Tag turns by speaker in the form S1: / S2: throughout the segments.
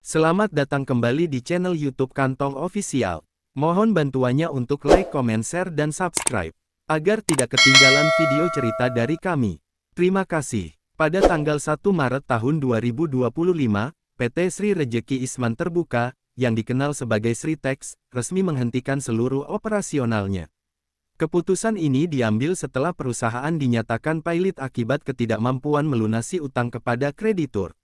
S1: Selamat datang kembali di channel YouTube Kantong Official. Mohon bantuannya untuk like, comment, share, dan subscribe, agar tidak ketinggalan video cerita dari kami. Terima kasih. Pada tanggal 1 Maret tahun 2025, PT Sri Rejeki Isman Terbuka, yang dikenal sebagai Sritex, resmi menghentikan seluruh operasionalnya. Keputusan ini diambil setelah perusahaan dinyatakan pailit akibat ketidakmampuan melunasi utang kepada kreditur.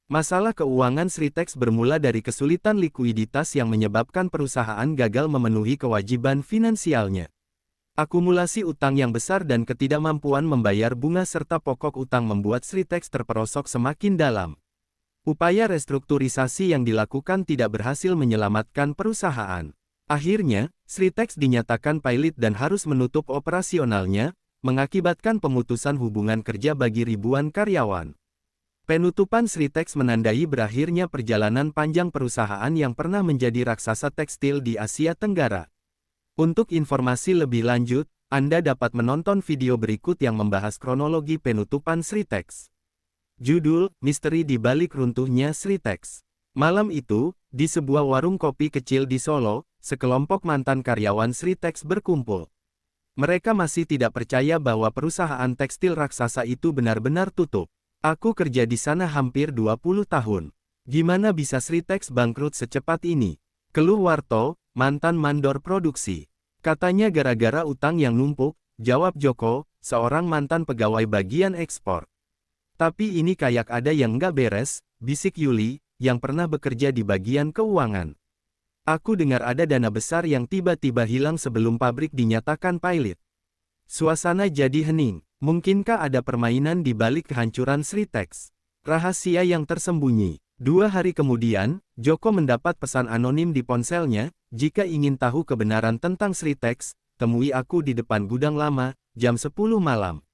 S1: Masalah keuangan Sritex bermula dari kesulitan likuiditas yang menyebabkan perusahaan gagal memenuhi kewajiban finansialnya. Akumulasi utang yang besar dan ketidakmampuan membayar bunga serta pokok utang membuat Sritex terperosok semakin dalam. Upaya restrukturisasi yang dilakukan tidak berhasil menyelamatkan perusahaan. Akhirnya, Sritex dinyatakan pailit dan harus menutup operasionalnya, mengakibatkan pemutusan hubungan kerja bagi ribuan karyawan. Penutupan Sritex menandai berakhirnya perjalanan panjang perusahaan yang pernah menjadi raksasa tekstil di Asia Tenggara. Untuk informasi lebih lanjut, Anda dapat menonton video berikut yang membahas kronologi penutupan Sritex. Judul, Misteri di Balik Runtuhnya Sritex. Malam itu, di sebuah warung kopi kecil di Solo, sekelompok mantan karyawan Sritex berkumpul. Mereka masih tidak percaya bahwa perusahaan tekstil raksasa itu benar-benar tutup. Aku kerja di sana hampir 20 tahun. Gimana bisa Sritex bangkrut secepat ini? Keluh Warto, mantan mandor produksi. Katanya gara-gara utang yang numpuk, jawab Joko, seorang mantan pegawai bagian ekspor. Tapi ini kayak ada yang nggak beres, bisik Yuli, yang pernah bekerja di bagian keuangan. Aku dengar ada dana besar yang tiba-tiba hilang sebelum pabrik dinyatakan pailit. Suasana jadi hening. Mungkinkah ada permainan di balik kehancuran Sritex? Rahasia yang tersembunyi. 2 hari kemudian, Joko mendapat pesan anonim di ponselnya, jika ingin tahu kebenaran tentang Sritex, temui aku di depan gudang lama, jam 10 malam.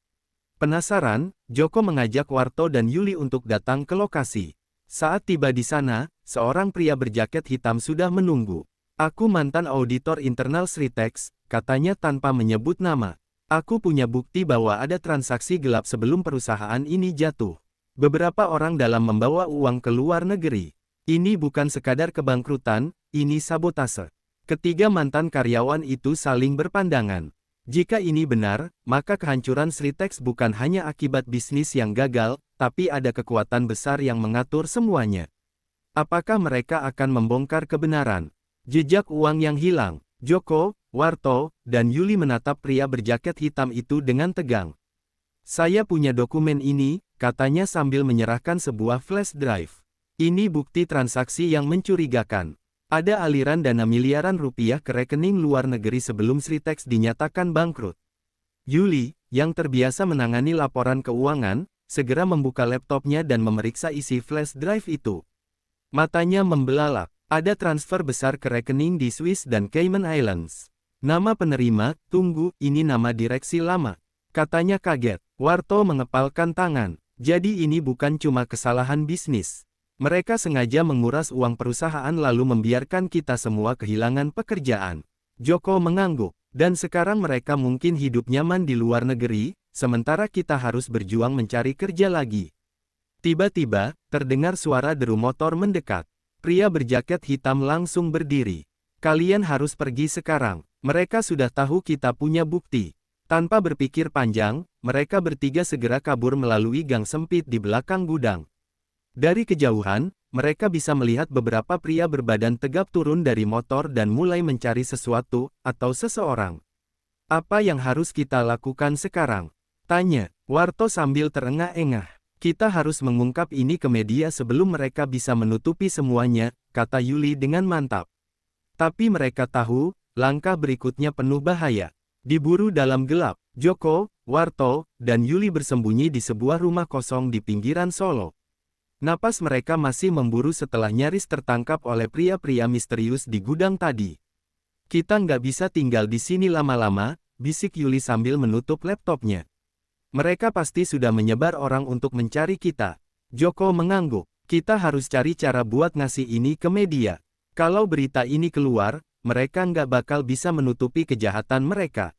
S1: Penasaran, Joko mengajak Warto dan Yuli untuk datang ke lokasi. Saat tiba di sana, seorang pria berjaket hitam sudah menunggu. Aku mantan auditor internal Sritex, katanya tanpa menyebut nama. Aku punya bukti bahwa ada transaksi gelap sebelum perusahaan ini jatuh. Beberapa orang dalam membawa uang ke luar negeri. Ini bukan sekadar kebangkrutan, ini sabotase. Ketiga mantan karyawan itu saling berpandangan. Jika ini benar, maka kehancuran Sritex bukan hanya akibat bisnis yang gagal, tapi ada kekuatan besar yang mengatur semuanya. Apakah mereka akan membongkar kebenaran? Jejak uang yang hilang. Joko, Warto, dan Yuli menatap pria berjaket hitam itu dengan tegang. Saya punya dokumen ini, katanya sambil menyerahkan sebuah flash drive. Ini bukti transaksi yang mencurigakan. Ada aliran dana miliaran rupiah ke rekening luar negeri sebelum Sritex dinyatakan bangkrut. Yuli, yang terbiasa menangani laporan keuangan, segera membuka laptopnya dan memeriksa isi flash drive itu. Matanya membelalak. Ada transfer besar ke rekening di Swiss dan Cayman Islands. Nama penerima, tunggu, ini nama direksi lama. Katanya kaget. Warto mengepalkan tangan. Jadi ini bukan cuma kesalahan bisnis. Mereka sengaja menguras uang perusahaan lalu membiarkan kita semua kehilangan pekerjaan. Joko mengangguk. Dan sekarang mereka mungkin hidup nyaman di luar negeri, sementara kita harus berjuang mencari kerja lagi. Tiba-tiba, terdengar suara deru motor mendekat. Pria berjaket hitam langsung berdiri. Kalian harus pergi sekarang. Mereka sudah tahu kita punya bukti. Tanpa berpikir panjang, mereka bertiga segera kabur melalui gang sempit di belakang gudang. Dari kejauhan, mereka bisa melihat beberapa pria berbadan tegap turun dari motor dan mulai mencari sesuatu atau seseorang. Apa yang harus kita lakukan sekarang? Tanya Warto sambil terengah-engah. Kita harus mengungkap ini ke media sebelum mereka bisa menutupi semuanya, kata Yuli dengan mantap. Tapi mereka tahu, langkah berikutnya penuh bahaya. Diburu dalam gelap, Joko, Warto, dan Yuli bersembunyi di sebuah rumah kosong di pinggiran Solo. Napas mereka masih memburu setelah nyaris tertangkap oleh pria-pria misterius di gudang tadi. Kita nggak bisa tinggal di sini lama-lama, bisik Yuli sambil menutup laptopnya. Mereka pasti sudah menyebar orang untuk mencari kita. Joko mengangguk. Kita harus cari cara buat ngasih ini ke media. Kalau berita ini keluar, mereka nggak bakal bisa menutupi kejahatan mereka.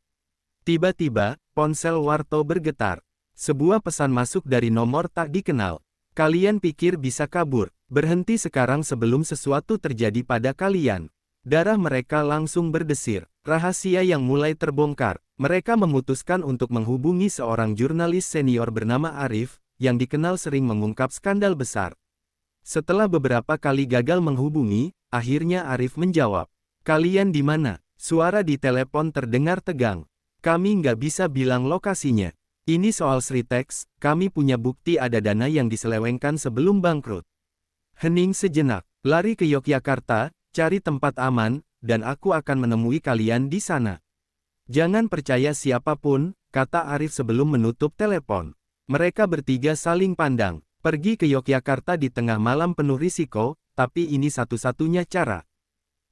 S1: Tiba-tiba, ponsel Warto bergetar. Sebuah pesan masuk dari nomor tak dikenal. Kalian pikir bisa kabur? Berhenti sekarang sebelum sesuatu terjadi pada kalian. Darah mereka langsung berdesir. Rahasia yang mulai terbongkar. Mereka memutuskan untuk menghubungi seorang jurnalis senior bernama Arif, yang dikenal sering mengungkap skandal besar. Setelah beberapa kali gagal menghubungi, akhirnya Arif menjawab. Kalian di mana? Suara di telepon terdengar tegang. Kami nggak bisa bilang lokasinya. Ini soal Sritex, kami punya bukti ada dana yang diselewengkan sebelum bangkrut. Hening sejenak, lari ke Yogyakarta, cari tempat aman, dan aku akan menemui kalian di sana. Jangan percaya siapapun, kata Arif sebelum menutup telepon. Mereka bertiga saling pandang. Pergi ke Yogyakarta di tengah malam penuh risiko, tapi ini satu-satunya cara.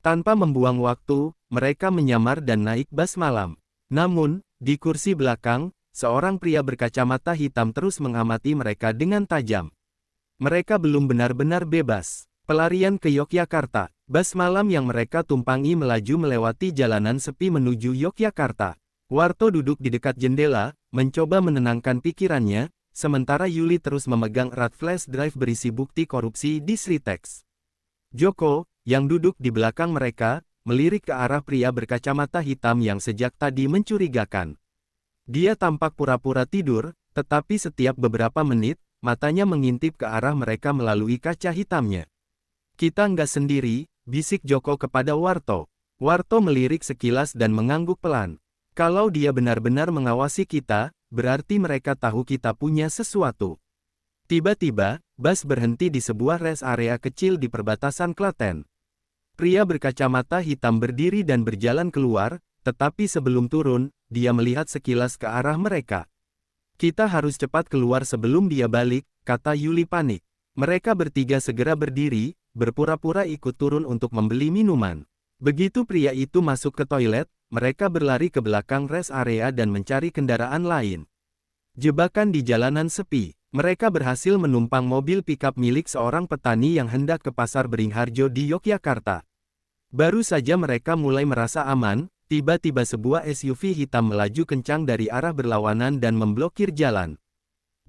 S1: Tanpa membuang waktu, mereka menyamar dan naik bus malam. Namun, di kursi belakang, seorang pria berkacamata hitam terus mengamati mereka dengan tajam. Mereka belum benar-benar bebas. Pelarian ke Yogyakarta. Bus malam yang mereka tumpangi melaju melewati jalanan sepi menuju Yogyakarta. Warto duduk di dekat jendela, mencoba menenangkan pikirannya, sementara Yuli terus memegang erat flash drive berisi bukti korupsi di Sritex. Joko, yang duduk di belakang mereka, melirik ke arah pria berkacamata hitam yang sejak tadi mencurigakan. Dia tampak pura-pura tidur, tetapi setiap beberapa menit, matanya mengintip ke arah mereka melalui kaca hitamnya. Kita nggak sendiri, bisik Joko kepada Warto. Warto melirik sekilas dan mengangguk pelan. Kalau dia benar-benar mengawasi kita, berarti mereka tahu kita punya sesuatu. Tiba-tiba, bus berhenti di sebuah rest area kecil di perbatasan Klaten. Pria berkacamata hitam berdiri dan berjalan keluar, tetapi sebelum turun, dia melihat sekilas ke arah mereka. Kita harus cepat keluar sebelum dia balik, kata Yuli panik. Mereka bertiga segera berdiri, berpura-pura ikut turun untuk membeli minuman. Begitu pria itu masuk ke toilet, mereka berlari ke belakang rest area dan mencari kendaraan lain. Jebakan di jalanan sepi. Mereka berhasil menumpang mobil pickup milik seorang petani yang hendak ke pasar Beringharjo di Yogyakarta. Baru saja mereka mulai merasa aman, tiba-tiba sebuah SUV hitam melaju kencang dari arah berlawanan dan memblokir jalan.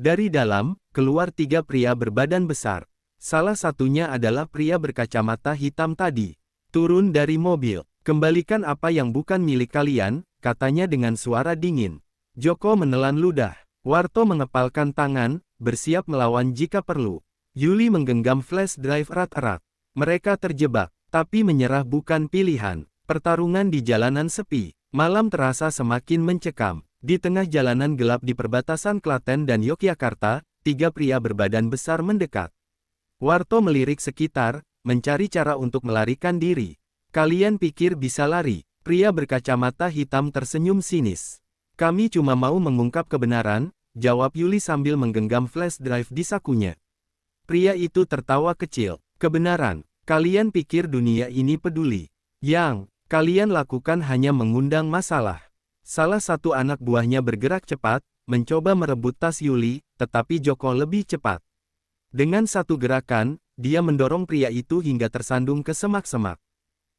S1: Dari dalam, keluar tiga pria berbadan besar. Salah satunya adalah pria berkacamata hitam tadi. Turun dari mobil. Kembalikan apa yang bukan milik kalian, katanya dengan suara dingin. Joko menelan ludah. Warto mengepalkan tangan, bersiap melawan jika perlu. Yuli menggenggam flash drive erat-erat. Mereka terjebak, tapi menyerah bukan pilihan. Pertarungan di jalanan sepi. Malam terasa semakin mencekam. Di tengah jalanan gelap di perbatasan Klaten dan Yogyakarta, tiga pria berbadan besar mendekat. Warto melirik sekitar, mencari cara untuk melarikan diri. Kalian pikir bisa lari? Pria berkacamata hitam tersenyum sinis. Kami cuma mau mengungkap kebenaran, jawab Yuli sambil menggenggam flash drive di sakunya. Pria itu tertawa kecil. Kebenaran? Kalian pikir dunia ini peduli? Yang kalian lakukan hanya mengundang masalah. Salah satu anak buahnya bergerak cepat, mencoba merebut tas Yuli, tetapi Joko lebih cepat. Dengan satu gerakan, dia mendorong pria itu hingga tersandung ke semak-semak.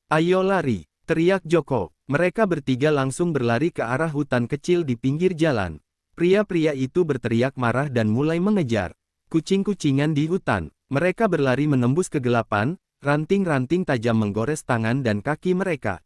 S1: Ayo lari, teriak Joko. Mereka bertiga langsung berlari ke arah hutan kecil di pinggir jalan. Pria-pria itu berteriak marah dan mulai mengejar. Kucing-kucingan di hutan. Mereka berlari menembus kegelapan, ranting-ranting tajam menggores tangan dan kaki mereka.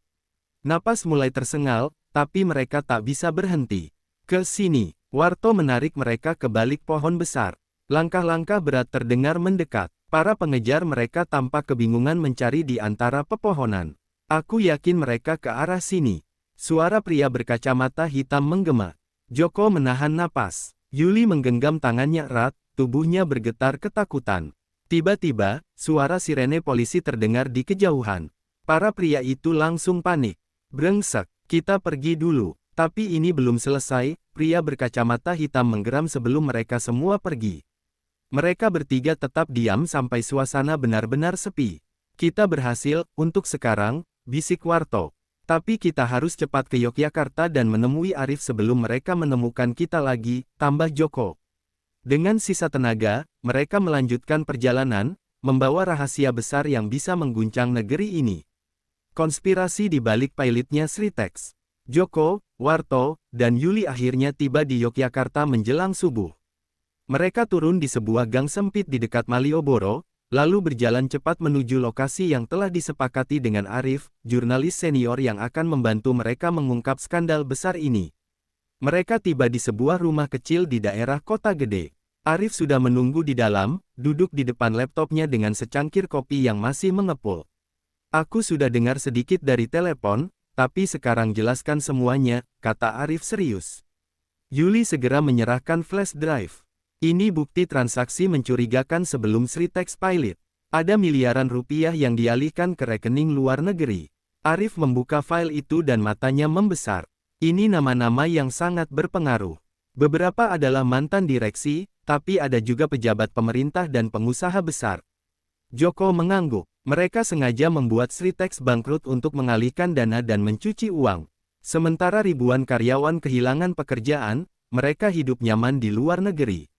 S1: Napas mulai tersengal, tapi mereka tak bisa berhenti. Ke sini, Warto menarik mereka ke balik pohon besar. Langkah-langkah berat terdengar mendekat. Para pengejar mereka tampak kebingungan mencari di antara pepohonan. Aku yakin mereka ke arah sini. Suara pria berkacamata hitam menggema. Joko menahan napas. Yuli menggenggam tangannya erat, tubuhnya bergetar ketakutan. Tiba-tiba, suara sirene polisi terdengar di kejauhan. Para pria itu langsung panik. Brengsek. Kita pergi dulu. Tapi ini belum selesai, pria berkacamata hitam menggeram sebelum mereka semua pergi. Mereka bertiga tetap diam sampai suasana benar-benar sepi. Kita berhasil, untuk sekarang, bisik Warto. Tapi kita harus cepat ke Yogyakarta dan menemui Arif sebelum mereka menemukan kita lagi, tambah Joko. Dengan sisa tenaga, mereka melanjutkan perjalanan, membawa rahasia besar yang bisa mengguncang negeri ini. Konspirasi di balik pilotnya Sritex. Joko, Warto, dan Yuli akhirnya tiba di Yogyakarta menjelang subuh. Mereka turun di sebuah gang sempit di dekat Malioboro, lalu berjalan cepat menuju lokasi yang telah disepakati dengan Arif, jurnalis senior yang akan membantu mereka mengungkap skandal besar ini. Mereka tiba di sebuah rumah kecil di daerah kota gede. Arif sudah menunggu di dalam, duduk di depan laptopnya dengan secangkir kopi yang masih mengepul. Aku sudah dengar sedikit dari telepon, tapi sekarang jelaskan semuanya, kata Arif serius. Yuli segera menyerahkan flash drive. Ini bukti transaksi mencurigakan sebelum Sritex Pilot. Ada miliaran rupiah yang dialihkan ke rekening luar negeri. Arif membuka file itu dan matanya membesar. Ini nama-nama yang sangat berpengaruh. Beberapa adalah mantan direksi, tapi ada juga pejabat pemerintah dan pengusaha besar. Joko mengangguk. Mereka sengaja membuat Sritex bangkrut untuk mengalihkan dana dan mencuci uang. Sementara ribuan karyawan kehilangan pekerjaan, mereka hidup nyaman di luar negeri.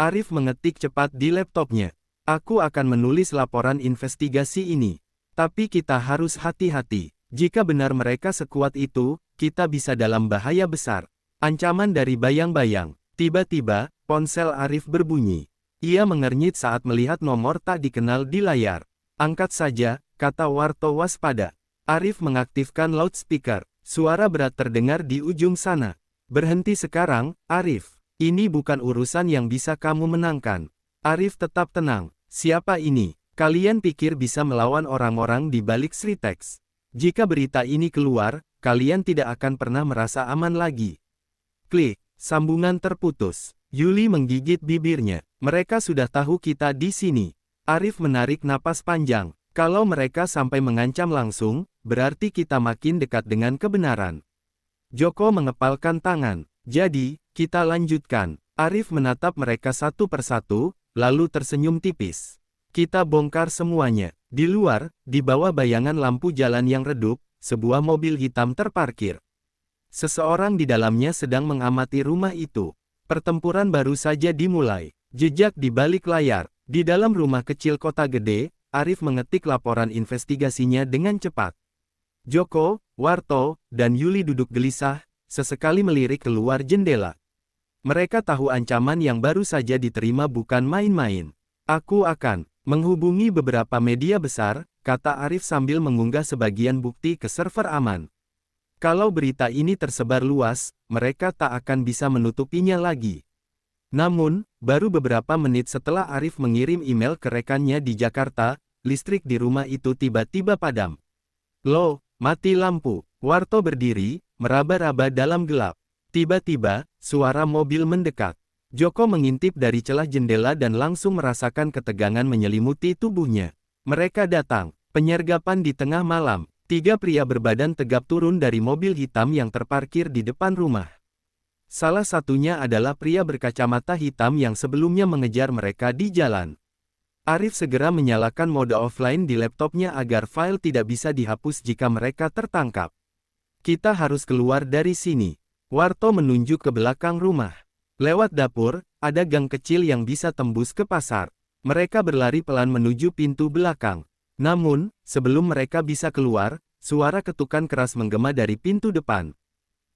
S1: Arif mengetik cepat di laptopnya. Aku akan menulis laporan investigasi ini. Tapi kita harus hati-hati. Jika benar mereka sekuat itu, kita bisa dalam bahaya besar. Ancaman dari bayang-bayang. Tiba-tiba, ponsel Arif berbunyi. Ia mengernyit saat melihat nomor tak dikenal di layar. Angkat saja, kata Warto waspada. Arif mengaktifkan loudspeaker. Suara berat terdengar di ujung sana. Berhenti sekarang, Arif. Ini bukan urusan yang bisa kamu menangkan. Arif tetap tenang. Siapa ini? Kalian pikir bisa melawan orang-orang di balik Sritex? Jika berita ini keluar, kalian tidak akan pernah merasa aman lagi. Klik. Sambungan terputus. Yuli menggigit bibirnya. Mereka sudah tahu kita di sini. Arif menarik napas panjang. Kalau mereka sampai mengancam langsung, berarti kita makin dekat dengan kebenaran. Joko mengepalkan tangan. Jadi, kita lanjutkan. Arif menatap mereka satu persatu, lalu tersenyum tipis. Kita bongkar semuanya. Di luar, di bawah bayangan lampu jalan yang redup, sebuah mobil hitam terparkir. Seseorang di dalamnya sedang mengamati rumah itu. Pertempuran baru saja dimulai. Jejak di balik layar. Di dalam rumah kecil kota gede, Arif mengetik laporan investigasinya dengan cepat. Joko, Warto, dan Yuli duduk gelisah, sesekali melirik keluar jendela. Mereka tahu ancaman yang baru saja diterima bukan main-main. Aku akan menghubungi beberapa media besar, kata Arif sambil mengunggah sebagian bukti ke server aman. Kalau berita ini tersebar luas, mereka tak akan bisa menutupinya lagi. Namun, baru beberapa menit setelah Arif mengirim email ke rekannya di Jakarta, listrik di rumah itu tiba-tiba padam. Loh, mati lampu. Warto berdiri, meraba-raba dalam gelap. Tiba-tiba, suara mobil mendekat. Joko mengintip dari celah jendela dan langsung merasakan ketegangan menyelimuti tubuhnya. Mereka datang. Penyergapan di tengah malam. 3 pria berbadan tegap turun dari mobil hitam yang terparkir di depan rumah. Salah satunya adalah pria berkacamata hitam yang sebelumnya mengejar mereka di jalan. Arif segera menyalakan mode offline di laptopnya agar file tidak bisa dihapus jika mereka tertangkap. Kita harus keluar dari sini. Warto menunjuk ke belakang rumah. Lewat dapur, ada gang kecil yang bisa tembus ke pasar. Mereka berlari pelan menuju pintu belakang. Namun, sebelum mereka bisa keluar, suara ketukan keras menggema dari pintu depan.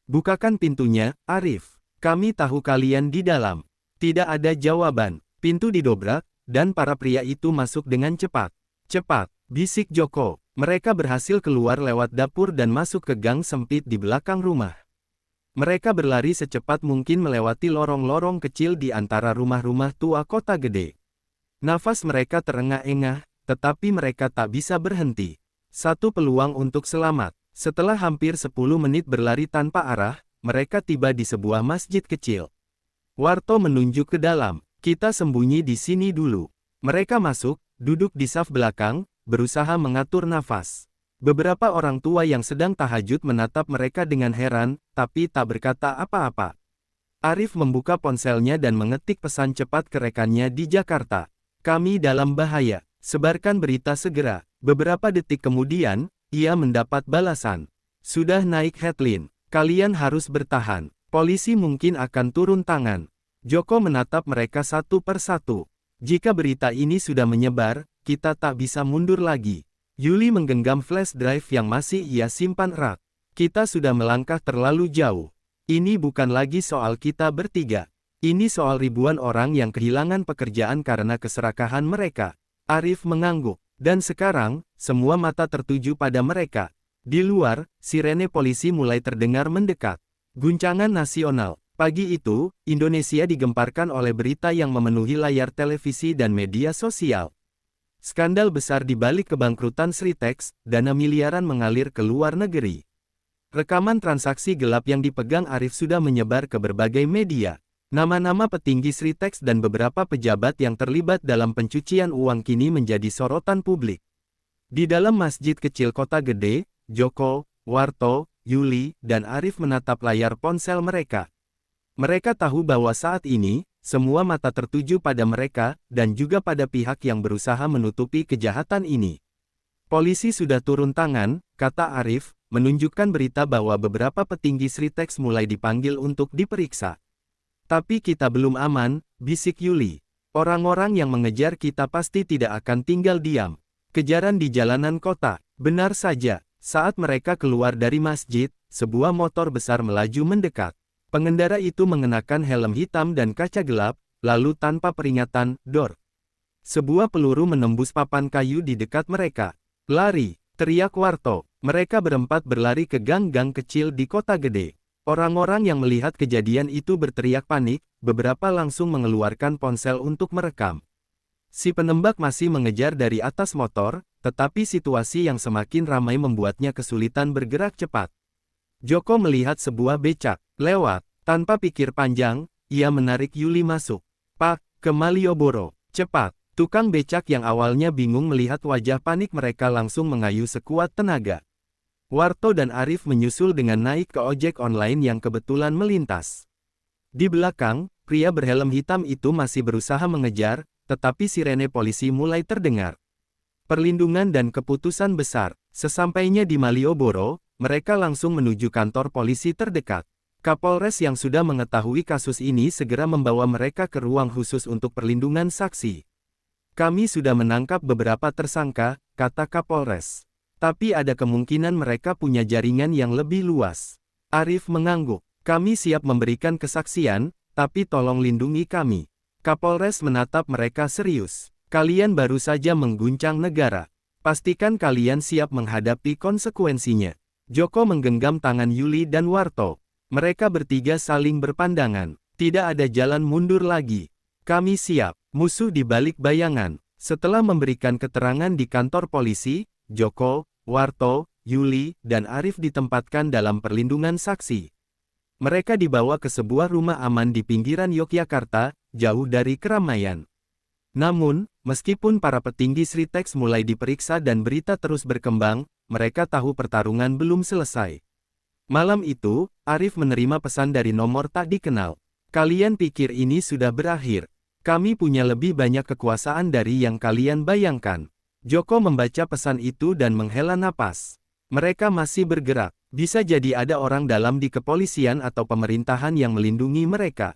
S1: Bukakan pintunya, Arif. Kami tahu kalian di dalam. Tidak ada jawaban. Pintu didobrak, dan para pria itu masuk dengan cepat. Cepat, bisik Joko. Mereka berhasil keluar lewat dapur dan masuk ke gang sempit di belakang rumah. Mereka berlari secepat mungkin melewati lorong-lorong kecil di antara rumah-rumah tua kota gede. Nafas mereka terengah-engah, tetapi mereka tak bisa berhenti. Satu peluang untuk selamat. Setelah hampir 10 menit berlari tanpa arah, mereka tiba di sebuah masjid kecil. Warto menunjuk ke dalam. Kita sembunyi di sini dulu. Mereka masuk, duduk di saf belakang, berusaha mengatur nafas. Beberapa orang tua yang sedang tahajud menatap mereka dengan heran, tapi tak berkata apa-apa. Arif membuka ponselnya dan mengetik pesan cepat ke rekannya di Jakarta. Kami dalam bahaya. Sebarkan berita segera. Beberapa detik kemudian, ia mendapat balasan. Sudah naik headline. Kalian harus bertahan. Polisi mungkin akan turun tangan. Joko menatap mereka satu persatu. Jika berita ini sudah menyebar, kita tak bisa mundur lagi. Yuli menggenggam flash drive yang masih ia simpan erat. Kita sudah melangkah terlalu jauh. Ini bukan lagi soal kita bertiga. Ini soal ribuan orang yang kehilangan pekerjaan karena keserakahan mereka. Arif mengangguk. Dan sekarang, semua mata tertuju pada mereka. Di luar, sirene polisi mulai terdengar mendekat. Guncangan nasional. Pagi itu, Indonesia digemparkan oleh berita yang memenuhi layar televisi dan media sosial. Skandal besar di balik kebangkrutan Sritex, dana miliaran mengalir ke luar negeri. Rekaman transaksi gelap yang dipegang Arif sudah menyebar ke berbagai media. Nama-nama petinggi Sritex dan beberapa pejabat yang terlibat dalam pencucian uang kini menjadi sorotan publik. Di dalam masjid kecil Kota Gede, Joko, Warto, Yuli, dan Arif menatap layar ponsel mereka. Mereka tahu bahwa saat ini, semua mata tertuju pada mereka, dan juga pada pihak yang berusaha menutupi kejahatan ini. Polisi sudah turun tangan, kata Arif, menunjukkan berita bahwa beberapa petinggi Sritex mulai dipanggil untuk diperiksa. Tapi kita belum aman, bisik Yuli. Orang-orang yang mengejar kita pasti tidak akan tinggal diam. Kejaran di jalanan kota. Benar saja, saat mereka keluar dari masjid, sebuah motor besar melaju mendekat. Pengendara itu mengenakan helm hitam dan kaca gelap, lalu tanpa peringatan, dor. Sebuah peluru menembus papan kayu di dekat mereka. Lari, teriak Warto. Mereka berempat berlari ke gang-gang kecil di Kota Gede. Orang-orang yang melihat kejadian itu berteriak panik, beberapa langsung mengeluarkan ponsel untuk merekam. Si penembak masih mengejar dari atas motor, tetapi situasi yang semakin ramai membuatnya kesulitan bergerak cepat. Joko melihat sebuah becak lewat. Tanpa pikir panjang, ia menarik Yuli masuk. Pak, ke Malioboro. Cepat. Tukang becak yang awalnya bingung melihat wajah panik mereka langsung mengayuh sekuat tenaga. Warto dan Arif menyusul dengan naik ke ojek online yang kebetulan melintas. Di belakang, pria berhelm hitam itu masih berusaha mengejar, tetapi sirene polisi mulai terdengar. Perlindungan dan keputusan besar. Sesampainya di Malioboro, mereka langsung menuju kantor polisi terdekat. Kapolres yang sudah mengetahui kasus ini segera membawa mereka ke ruang khusus untuk perlindungan saksi. Kami sudah menangkap beberapa tersangka, kata Kapolres. Tapi ada kemungkinan mereka punya jaringan yang lebih luas. Arif mengangguk. Kami siap memberikan kesaksian, tapi tolong lindungi kami. Kapolres menatap mereka serius. Kalian baru saja mengguncang negara. Pastikan kalian siap menghadapi konsekuensinya. Joko menggenggam tangan Yuli dan Warto. Mereka bertiga saling berpandangan. Tidak ada jalan mundur lagi. Kami siap. Musuh di balik bayangan. Setelah memberikan keterangan di kantor polisi, Joko, Warto, Yuli, dan Arif ditempatkan dalam perlindungan saksi. Mereka dibawa ke sebuah rumah aman di pinggiran Yogyakarta, jauh dari keramaian. Namun, meskipun para petinggi Sritex mulai diperiksa dan berita terus berkembang, mereka tahu pertarungan belum selesai. Malam itu, Arif menerima pesan dari nomor tak dikenal. Kalian pikir ini sudah berakhir? Kami punya lebih banyak kekuasaan dari yang kalian bayangkan. Joko membaca pesan itu dan menghela napas. Mereka masih bergerak. Bisa jadi ada orang dalam di kepolisian atau pemerintahan yang melindungi mereka.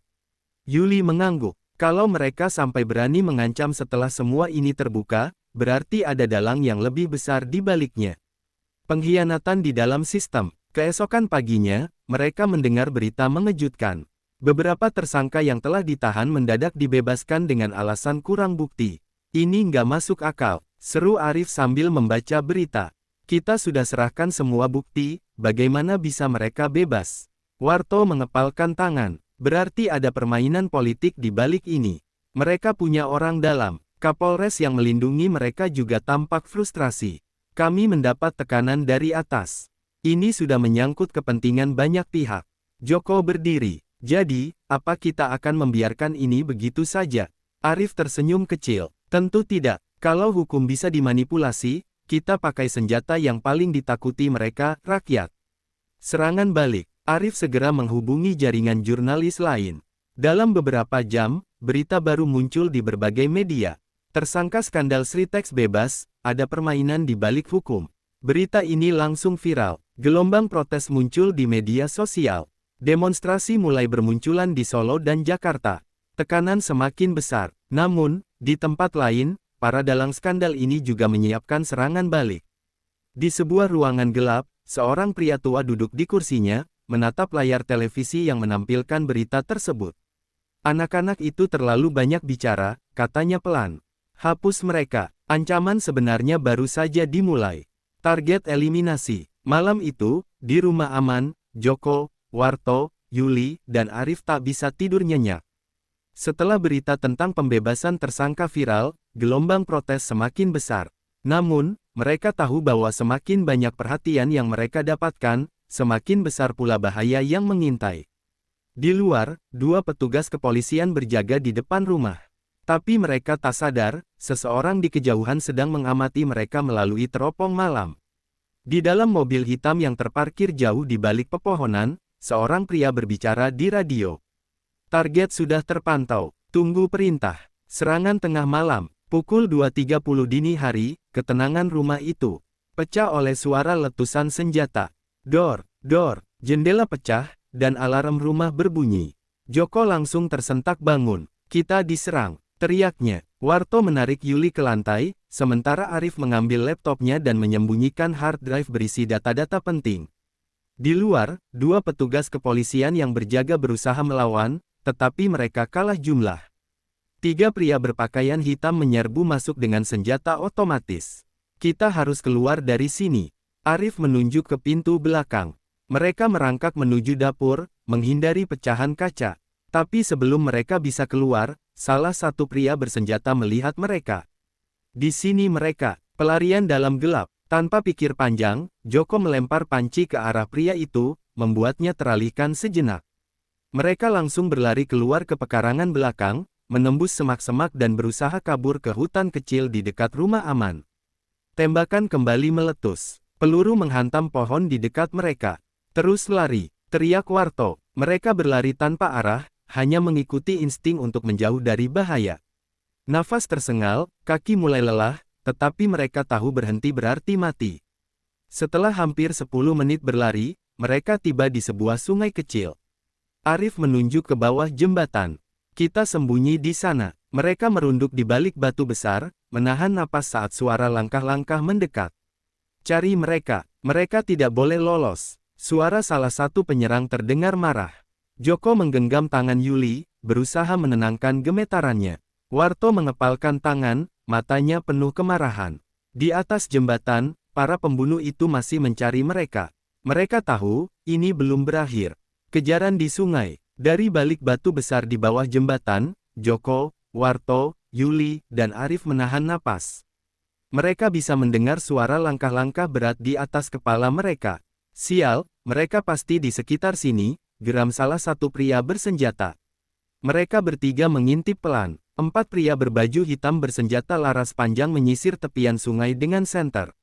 S1: Yuli mengangguk. Kalau mereka sampai berani mengancam setelah semua ini terbuka, berarti ada dalang yang lebih besar di baliknya. Pengkhianatan di dalam sistem. Keesokan paginya, mereka mendengar berita mengejutkan. Beberapa tersangka yang telah ditahan mendadak dibebaskan dengan alasan kurang bukti. Ini nggak masuk akal, seru Arif sambil membaca berita. Kita sudah serahkan semua bukti, bagaimana bisa mereka bebas? Warto mengepalkan tangan. Berarti ada permainan politik di balik ini. Mereka punya orang dalam. Kapolres yang melindungi mereka juga tampak frustrasi. Kami mendapat tekanan dari atas. Ini sudah menyangkut kepentingan banyak pihak. Joko berdiri. Jadi, apa kita akan membiarkan ini begitu saja? Arif tersenyum kecil. Tentu tidak. Kalau hukum bisa dimanipulasi, kita pakai senjata yang paling ditakuti mereka, rakyat. Serangan balik. Arif segera menghubungi jaringan jurnalis lain. Dalam beberapa jam, berita baru muncul di berbagai media. Tersangka skandal Sritex bebas, ada permainan di balik hukum. Berita ini langsung viral. Gelombang protes muncul di media sosial. Demonstrasi mulai bermunculan di Solo dan Jakarta. Tekanan semakin besar. Namun, di tempat lain, para dalang skandal ini juga menyiapkan serangan balik. Di sebuah ruangan gelap, seorang pria tua duduk di kursinya, menatap layar televisi yang menampilkan berita tersebut. Anak-anak itu terlalu banyak bicara, katanya pelan. Hapus mereka. Ancaman sebenarnya baru saja dimulai. Target eliminasi. Malam itu, di rumah aman, Joko, Warto, Yuli, dan Arif tak bisa tidur nyenyak. Setelah berita tentang pembebasan tersangka viral, gelombang protes semakin besar. Namun, mereka tahu bahwa semakin banyak perhatian yang mereka dapatkan, semakin besar pula bahaya yang mengintai. Di luar, 2 petugas kepolisian berjaga di depan rumah. Tapi mereka tak sadar, seseorang di kejauhan sedang mengamati mereka melalui teropong malam. Di dalam mobil hitam yang terparkir jauh di balik pepohonan, seorang pria berbicara di radio. Target sudah terpantau, tunggu perintah. Serangan tengah malam, pukul 2.30 dini hari, ketenangan rumah itu pecah oleh suara letusan senjata. Dor, jendela pecah, dan alarm rumah berbunyi. Joko langsung tersentak bangun. Kita diserang, teriaknya. Warto menarik Yuli ke lantai, sementara Arif mengambil laptopnya dan menyembunyikan hard drive berisi data-data penting. Di luar, 2 petugas kepolisian yang berjaga berusaha melawan, tetapi mereka kalah jumlah. 3 pria berpakaian hitam menyerbu masuk dengan senjata otomatis. Kita harus keluar dari sini. Arif menunjuk ke pintu belakang. Mereka merangkak menuju dapur, menghindari pecahan kaca. Tapi sebelum mereka bisa keluar, salah satu pria bersenjata melihat mereka. Di sini mereka, pelarian dalam gelap. Tanpa pikir panjang, Joko melempar panci ke arah pria itu, membuatnya teralihkan sejenak. Mereka langsung berlari keluar ke pekarangan belakang, menembus semak-semak dan berusaha kabur ke hutan kecil di dekat rumah aman. Tembakan kembali meletus. Peluru menghantam pohon di dekat mereka. Terus lari, teriak Warto. Mereka berlari tanpa arah, hanya mengikuti insting untuk menjauh dari bahaya. Nafas tersengal, kaki mulai lelah, tetapi mereka tahu berhenti berarti mati. Setelah hampir 10 menit berlari, mereka tiba di sebuah sungai kecil. Arif menunjuk ke bawah jembatan. Kita sembunyi di sana. Mereka merunduk di balik batu besar, menahan napas saat suara langkah-langkah mendekat. Cari mereka, mereka tidak boleh lolos. Suara salah satu penyerang terdengar marah. Joko menggenggam tangan Yuli, berusaha menenangkan gemetarannya. Warto mengepalkan tangan, matanya penuh kemarahan. Di atas jembatan, para pembunuh itu masih mencari mereka. Mereka tahu, ini belum berakhir. Kejaran di sungai. Dari balik batu besar di bawah jembatan, Joko, Warto, Yuli, dan Arif menahan napas. Mereka bisa mendengar suara langkah-langkah berat di atas kepala mereka. Sial, mereka pasti di sekitar sini, geram salah satu pria bersenjata. Mereka bertiga mengintip pelan. 4 pria berbaju hitam bersenjata laras panjang menyisir tepian sungai dengan senter.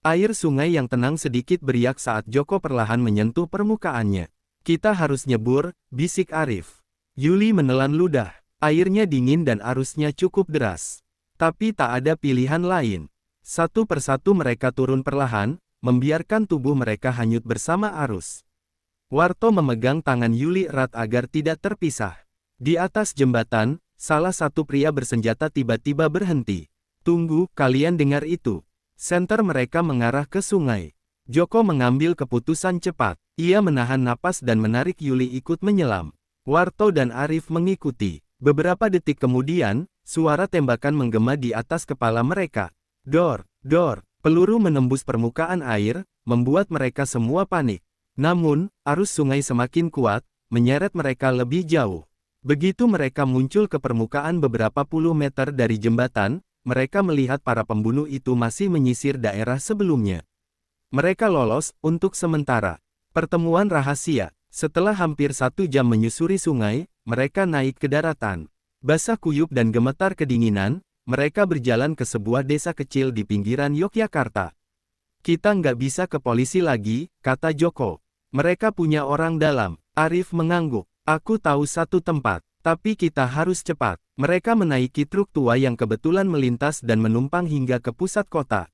S1: Air sungai yang tenang sedikit beriak saat Joko perlahan menyentuh permukaannya. Kita harus nyebur, bisik Arif. Yuli menelan ludah. Airnya dingin dan arusnya cukup deras. Tapi tak ada pilihan lain. Satu persatu mereka turun perlahan, membiarkan tubuh mereka hanyut bersama arus. Warto memegang tangan Yuli erat agar tidak terpisah. Di atas jembatan, salah satu pria bersenjata tiba-tiba berhenti. Tunggu, kalian dengar itu. Senter mereka mengarah ke sungai. Joko mengambil keputusan cepat. Ia menahan napas dan menarik Yuli ikut menyelam. Warto dan Arif mengikuti. Beberapa detik kemudian, suara tembakan menggema di atas kepala mereka. Dor, peluru menembus permukaan air, membuat mereka semua panik. Namun, arus sungai semakin kuat, menyeret mereka lebih jauh. Begitu mereka muncul ke permukaan beberapa puluh meter dari jembatan, mereka melihat para pembunuh itu masih menyisir daerah sebelumnya. Mereka lolos, untuk sementara. Pertemuan rahasia. Setelah hampir 1 jam menyusuri sungai, mereka naik ke daratan. Basah kuyup dan gemetar kedinginan, mereka berjalan ke sebuah desa kecil di pinggiran Yogyakarta. Kita nggak bisa ke polisi lagi, kata Joko. Mereka punya orang dalam. Arif mengangguk. Aku tahu satu tempat, tapi kita harus cepat. Mereka menaiki truk tua yang kebetulan melintas dan menumpang hingga ke pusat kota.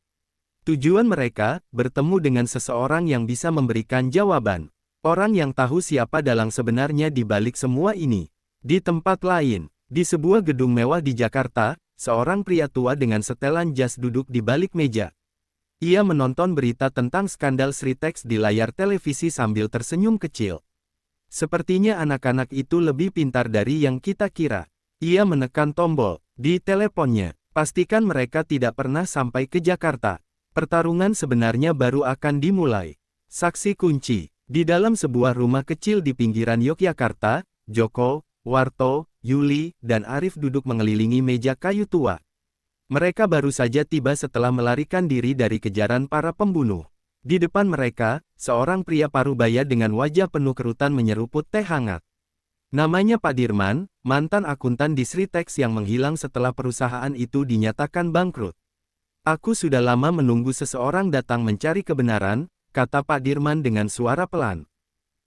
S1: Tujuan mereka, bertemu dengan seseorang yang bisa memberikan jawaban. Orang yang tahu siapa dalang sebenarnya di balik semua ini. Di tempat lain, di sebuah gedung mewah di Jakarta, seorang pria tua dengan setelan jas duduk di balik meja. Ia menonton berita tentang skandal Sritex di layar televisi sambil tersenyum kecil. Sepertinya anak-anak itu lebih pintar dari yang kita kira. Ia menekan tombol di teleponnya. Pastikan mereka tidak pernah sampai ke Jakarta. Pertarungan sebenarnya baru akan dimulai. Saksi kunci. Di dalam sebuah rumah kecil di pinggiran Yogyakarta, Joko, Warto, Yuli, dan Arif duduk mengelilingi meja kayu tua. Mereka baru saja tiba setelah melarikan diri dari kejaran para pembunuh. Di depan mereka, seorang pria parubaya dengan wajah penuh kerutan menyeruput teh hangat. Namanya Pak Dirman, mantan akuntan di Sritex yang menghilang setelah perusahaan itu dinyatakan bangkrut. Aku sudah lama menunggu seseorang datang mencari kebenaran, kata Pak Dirman dengan suara pelan.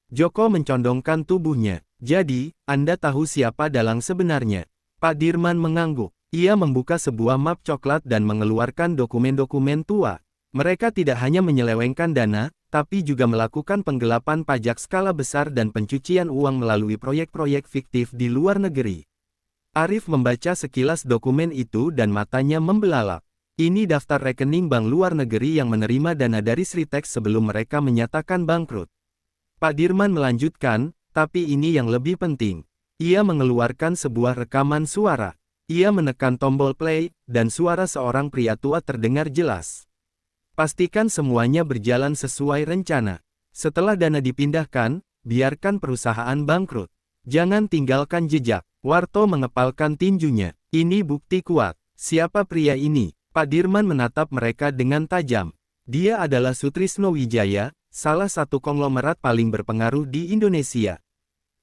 S1: Joko mencondongkan tubuhnya. Jadi, Anda tahu siapa Dalang sebenarnya? Pak Dirman mengangguk. Ia membuka sebuah map coklat dan mengeluarkan dokumen-dokumen tua. Mereka tidak hanya menyelewengkan dana, tapi juga melakukan penggelapan pajak skala besar dan pencucian uang melalui proyek-proyek fiktif di luar negeri. Arif membaca sekilas dokumen itu dan matanya membelalak. Ini daftar rekening bank luar negeri yang menerima dana dari Sritex sebelum mereka menyatakan bangkrut. Pak Dirman melanjutkan, tapi ini yang lebih penting. Ia mengeluarkan sebuah rekaman suara. Ia menekan tombol play, dan suara seorang pria tua terdengar jelas. Pastikan semuanya berjalan sesuai rencana. Setelah dana dipindahkan, biarkan perusahaan bangkrut. Jangan tinggalkan jejak. Warto mengepalkan tinjunya. Ini bukti kuat. Siapa pria ini? Pak Dirman menatap mereka dengan tajam. Dia adalah Sutrisno Wijaya, salah satu konglomerat paling berpengaruh di Indonesia.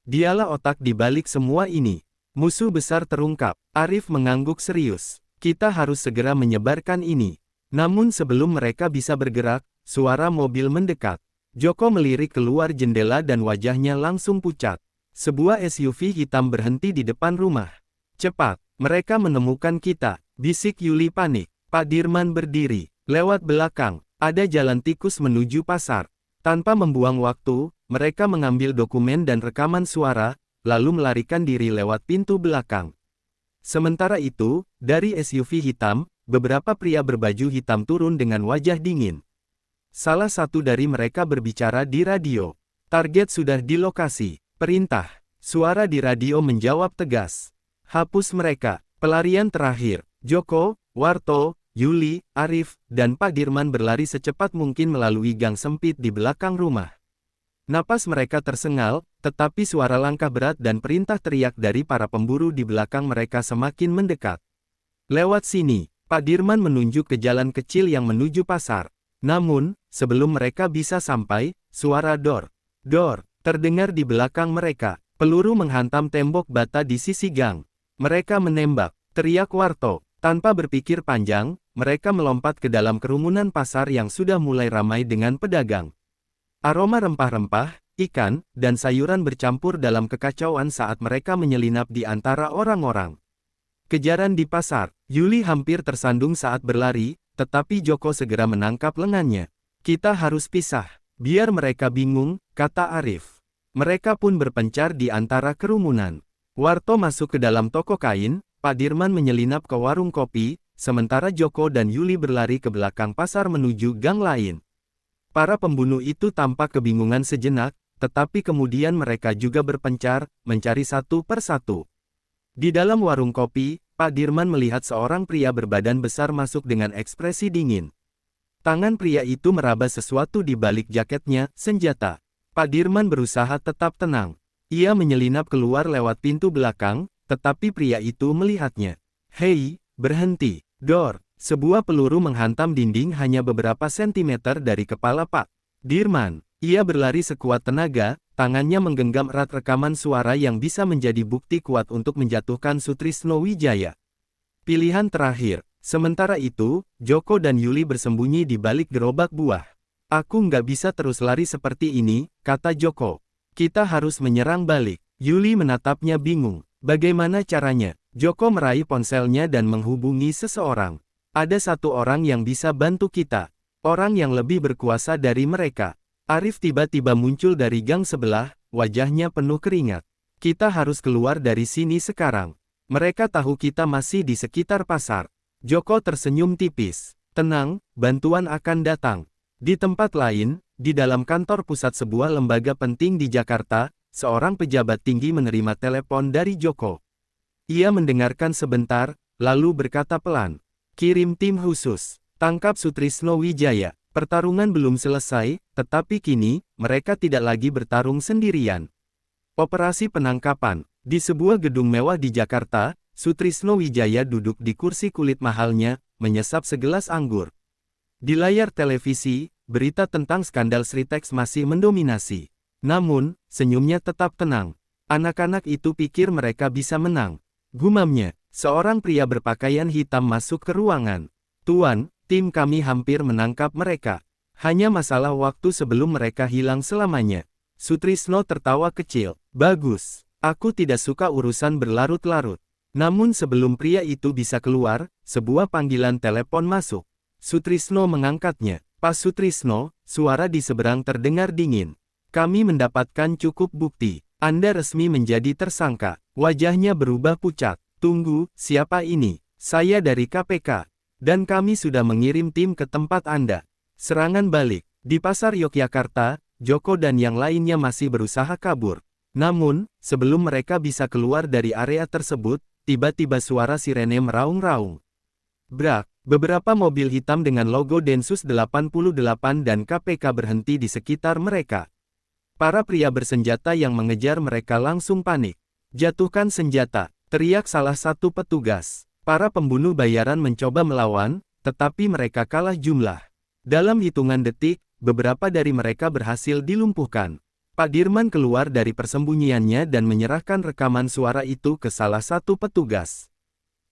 S1: Dialah otak di balik semua ini. Musuh besar terungkap. Arif mengangguk serius. Kita harus segera menyebarkan ini. Namun sebelum mereka bisa bergerak, suara mobil mendekat. Joko melirik keluar jendela dan wajahnya langsung pucat. Sebuah SUV hitam berhenti di depan rumah. Cepat, mereka menemukan kita, bisik Yuli panik. Pak Dirman berdiri. Lewat belakang, ada jalan tikus menuju pasar. Tanpa membuang waktu, mereka mengambil dokumen dan rekaman suara, lalu melarikan diri lewat pintu belakang. Sementara itu, dari SUV hitam, beberapa pria berbaju hitam turun dengan wajah dingin. Salah satu dari mereka berbicara di radio. Target sudah di lokasi. Perintah. Suara di radio menjawab tegas. Hapus mereka. Pelarian terakhir. Joko, Warto, Yuli, Arif, dan Pak Dirman berlari secepat mungkin melalui gang sempit di belakang rumah. Napas mereka tersengal, tetapi suara langkah berat dan perintah teriak dari para pemburu di belakang mereka semakin mendekat. Lewat sini, Pak Dirman menunjuk ke jalan kecil yang menuju pasar. Namun, sebelum mereka bisa sampai, suara dor terdengar di belakang mereka. Peluru menghantam tembok bata di sisi gang. Mereka menembak, teriak Warto. Tanpa berpikir panjang, mereka melompat ke dalam kerumunan pasar yang sudah mulai ramai dengan pedagang. Aroma rempah-rempah, ikan, dan sayuran bercampur dalam kekacauan saat mereka menyelinap di antara orang-orang. Kejaran di pasar. Yuli hampir tersandung saat berlari, tetapi Joko segera menangkap lengannya. Kita harus pisah. Biar mereka bingung, kata Arif. Mereka pun berpencar di antara kerumunan. Warto masuk ke dalam toko kain, Pak Dirman menyelinap ke warung kopi, sementara Joko dan Yuli berlari ke belakang pasar menuju gang lain. Para pembunuh itu tampak kebingungan sejenak, tetapi kemudian mereka juga berpencar, mencari satu persatu. Di dalam warung kopi, Pak Dirman melihat seorang pria berbadan besar masuk dengan ekspresi dingin. Tangan pria itu meraba sesuatu di balik jaketnya, senjata. Pak Dirman berusaha tetap tenang. Ia menyelinap keluar lewat pintu belakang, tetapi pria itu melihatnya. Hei, berhenti. Dor. Sebuah peluru menghantam dinding hanya beberapa sentimeter dari kepala Pak Dirman. Ia berlari sekuat tenaga, tangannya menggenggam erat rekaman suara yang bisa menjadi bukti kuat untuk menjatuhkan Sutrisno Wijaya. Pilihan terakhir. Sementara itu, Joko dan Yuli bersembunyi di balik gerobak buah. Aku nggak bisa terus lari seperti ini, kata Joko. Kita harus menyerang balik. Yuli menatapnya bingung. Bagaimana caranya? Joko meraih ponselnya dan menghubungi seseorang. Ada satu orang yang bisa bantu kita. Orang yang lebih berkuasa dari mereka. Arif tiba-tiba muncul dari gang sebelah, wajahnya penuh keringat. Kita harus keluar dari sini sekarang. Mereka tahu kita masih di sekitar pasar. Joko tersenyum tipis. Tenang, bantuan akan datang. Di tempat lain, di dalam kantor pusat sebuah lembaga penting di Jakarta, seorang pejabat tinggi menerima telepon dari Joko. Ia mendengarkan sebentar, lalu berkata pelan. Kirim tim khusus. Tangkap Sutrisno Wijaya. Pertarungan belum selesai, tetapi kini, mereka tidak lagi bertarung sendirian. Operasi penangkapan. Di sebuah gedung mewah di Jakarta, Sutrisno Wijaya duduk di kursi kulit mahalnya, menyesap segelas anggur. Di layar televisi, berita tentang skandal Sritex masih mendominasi. Namun, senyumnya tetap tenang. Anak-anak itu pikir mereka bisa menang. Gumamnya, seorang pria berpakaian hitam masuk ke ruangan. Tuan, tim kami hampir menangkap mereka. Hanya masalah waktu sebelum mereka hilang selamanya. Sutrisno tertawa kecil. Bagus, aku tidak suka urusan berlarut-larut. Namun sebelum pria itu bisa keluar, sebuah panggilan telepon masuk. Sutrisno mengangkatnya. Pas Sutrisno, suara di seberang terdengar dingin. Kami mendapatkan cukup bukti. Anda resmi menjadi tersangka. Wajahnya berubah pucat. Tunggu, siapa ini? Saya dari KPK. Dan kami sudah mengirim tim ke tempat Anda. Serangan balik. Di pasar Yogyakarta, Joko dan yang lainnya masih berusaha kabur. Namun, sebelum mereka bisa keluar dari area tersebut, tiba-tiba suara sirene meraung-raung. Brak, beberapa mobil hitam dengan logo Densus 88 dan KPK berhenti di sekitar mereka. Para pria bersenjata yang mengejar mereka langsung panik. Jatuhkan senjata, teriak salah satu petugas. Para pembunuh bayaran mencoba melawan, tetapi mereka kalah jumlah. Dalam hitungan detik, beberapa dari mereka berhasil dilumpuhkan. Pak Dirman keluar dari persembunyiannya dan menyerahkan rekaman suara itu ke salah satu petugas.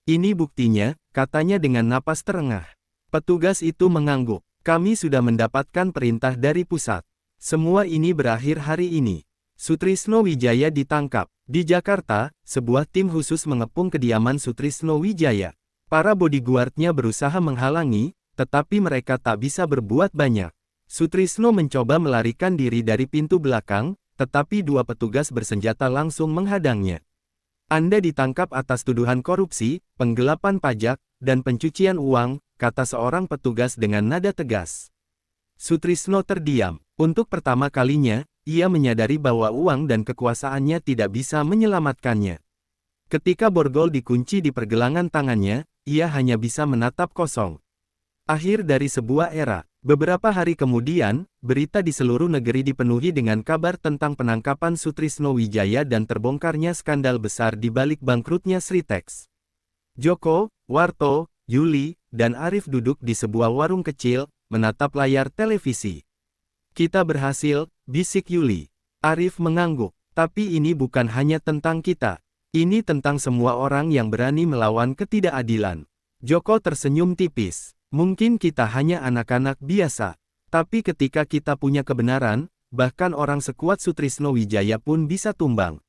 S1: Ini buktinya, katanya dengan napas terengah. Petugas itu mengangguk. Kami sudah mendapatkan perintah dari pusat. Semua ini berakhir hari ini. Sutrisno Wijaya ditangkap. Di Jakarta, sebuah tim khusus mengepung kediaman Sutrisno Wijaya. Para bodyguardnya berusaha menghalangi, tetapi mereka tak bisa berbuat banyak. Sutrisno mencoba melarikan diri dari pintu belakang, tetapi dua petugas bersenjata langsung menghadangnya. Anda ditangkap atas tuduhan korupsi, penggelapan pajak, dan pencucian uang, kata seorang petugas dengan nada tegas. Sutrisno terdiam. Untuk pertama kalinya, ia menyadari bahwa uang dan kekuasaannya tidak bisa menyelamatkannya. Ketika borgol dikunci di pergelangan tangannya, ia hanya bisa menatap kosong. Akhir dari sebuah era. Beberapa hari kemudian, berita di seluruh negeri dipenuhi dengan kabar tentang penangkapan Sutrisno Wijaya dan terbongkarnya skandal besar di balik bangkrutnya Sritex. Joko, Warto, Yuli, dan Arif duduk di sebuah warung kecil, menatap layar televisi. Kita berhasil, bisik Yuli. Arif mengangguk. Tapi ini bukan hanya tentang kita. Ini tentang semua orang yang berani melawan ketidakadilan. Joko tersenyum tipis. Mungkin kita hanya anak-anak biasa. Tapi ketika kita punya kebenaran, bahkan orang sekuat Sutrisno Wijaya pun bisa tumbang.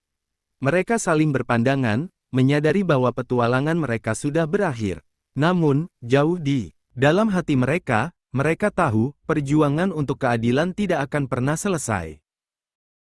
S1: Mereka saling berpandangan, menyadari bahwa petualangan mereka sudah berakhir. Namun, jauh di dalam hati mereka, mereka tahu, perjuangan untuk keadilan tidak akan pernah selesai.